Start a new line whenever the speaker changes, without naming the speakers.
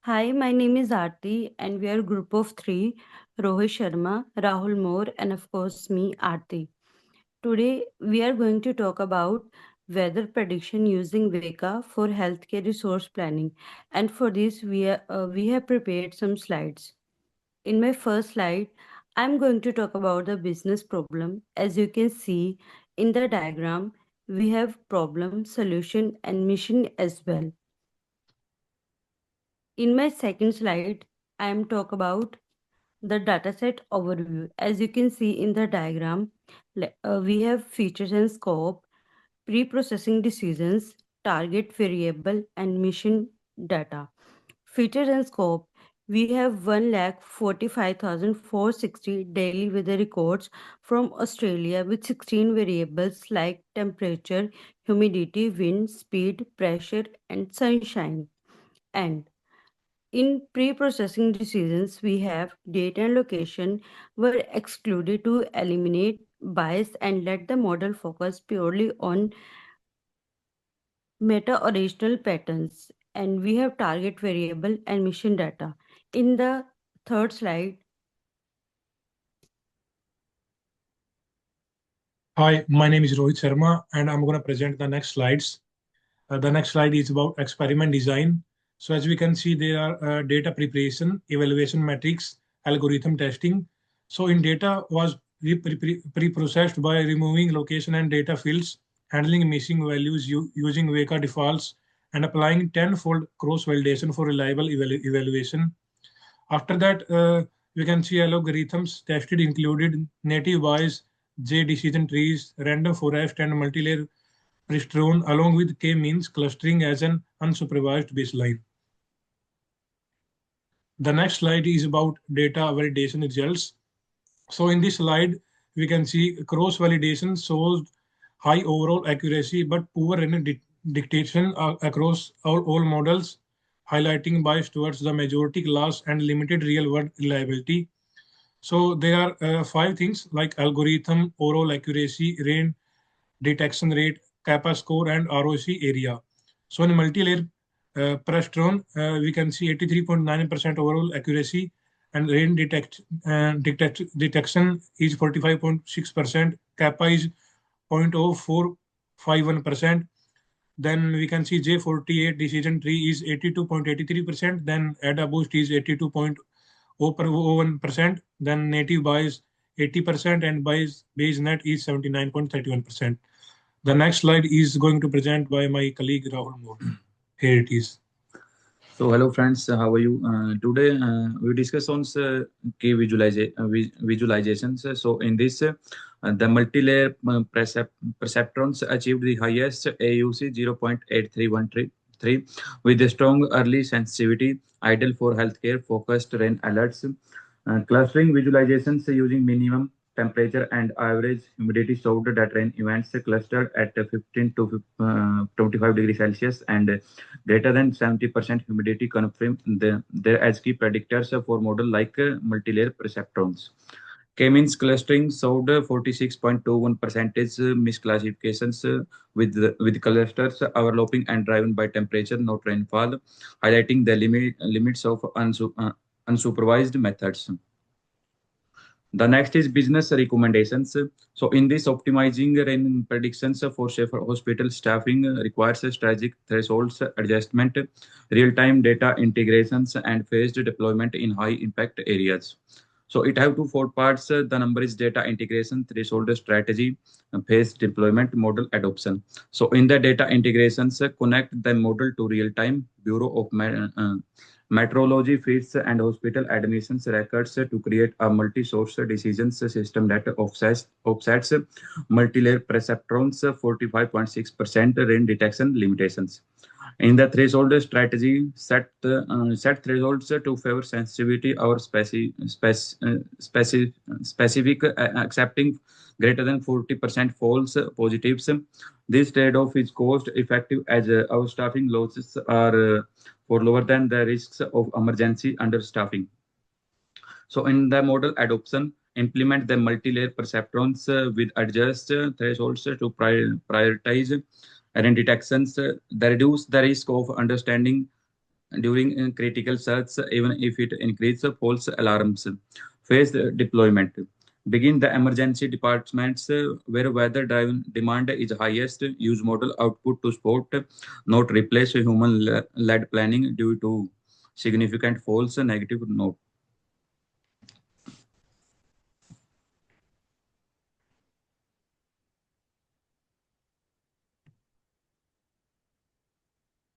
Hi, my name is Aarti, and we are a group of three: Rohit Sharma, Rahul Moore, and of course, me, Aarti. Today, we are going to talk about weather prediction using Veka for healthcare resource planning. And for this, we have prepared some slides. In my first slide, I'm going to talk about the business problem. As you can see in the diagram, we have problem, solution, and mission as well. In my second slide, I am talk about the dataset overview. As you can see in the diagram, we have features and scope, pre-processing decisions, target variable, and mission data. Features and scope. We have 1,45,460 daily weather records from Australia with 16 variables like temperature, humidity, wind, speed, pressure, and sunshine. And in pre-processing decisions, we have date and location were excluded to eliminate bias and let the model focus purely on meta-original patterns. And we have target variable and mission data. In the third slide,
Hi, my name is Rohit Sharma, and I'm going to present the next slides. The next slide is about experiment design. So as we can see, there are data preparation, evaluation metrics, algorithm testing. So in data was pre-processed by removing location and data fields, handling missing values using Weka defaults, and applying tenfold cross-validation for reliable evaluation. After that, we can see algorithms tested included native Bayes, J decision trees, random forest, and multi-layer Prestone along with k-means clustering as an unsupervised baseline. The next slide is about data validation results. So in this slide, we can see cross-validation shows high overall accuracy but poor in dictation across all models, highlighting bias towards the majority class and limited real-world reliability. So there are five things like algorithm, overall accuracy, rain detection rate, kappa score, and ROC area. So in multi-layer Prestron, we can see 83.9% overall accuracy, and rain detection is 45.6%. Kappa is 0.0451%. Then we can see J48 decision tree is 82.83%. Then ADA boost is 82.001%. Then native bias 80% and Bayes net is 79.31%. The next slide is going to present by my colleague Rahul Moore. Here it is.
So hello friends, how are you? Today we discuss on key visualizations. So in this, the multi-layer perceptrons achieved the highest AUC 0.8313 with a strong early sensitivity, ideal for healthcare focused rain alerts. Clustering visualizations using minimum temperature and average humidity showed that rain events clustered at 15 to 25 degrees Celsius and greater than 70% humidity confirmed there as key predictors for model like multi-layer perceptrons. K-means clustering showed 46.21 percentage misclassifications with clusters overlapping and driven by temperature, not rainfall, highlighting the limits of unsupervised methods. The next is business recommendations. So in this, optimizing rain predictions for safer hospital staffing requires a strategic thresholds adjustment, real-time data integrations, and phased deployment in high-impact areas. So it have two four parts. The number is data integration, threshold strategy, phased deployment, model adoption. So in the data integrations, connect the model to real-time Bureau of metrology feeds and hospital admissions records to create a multi-source decisions system that offsets multi-layer perceptrons 45.6% rain detection limitations. In the threshold strategy, set thresholds to favor sensitivity or specific accepting greater than 40% false positives. This trade-off is cost effective as our staffing losses are for lower than the risks of emergency understaffing. So in the model adoption, implement the multi-layer perceptrons with adjust thresholds to prioritize error detections, that reduce the risk of understanding during critical search, even if it increases false alarms. Phase deployment. Begin the emergency departments where weather-driven demand is highest. Use model output to support, not replace human-led planning due to significant false negative note.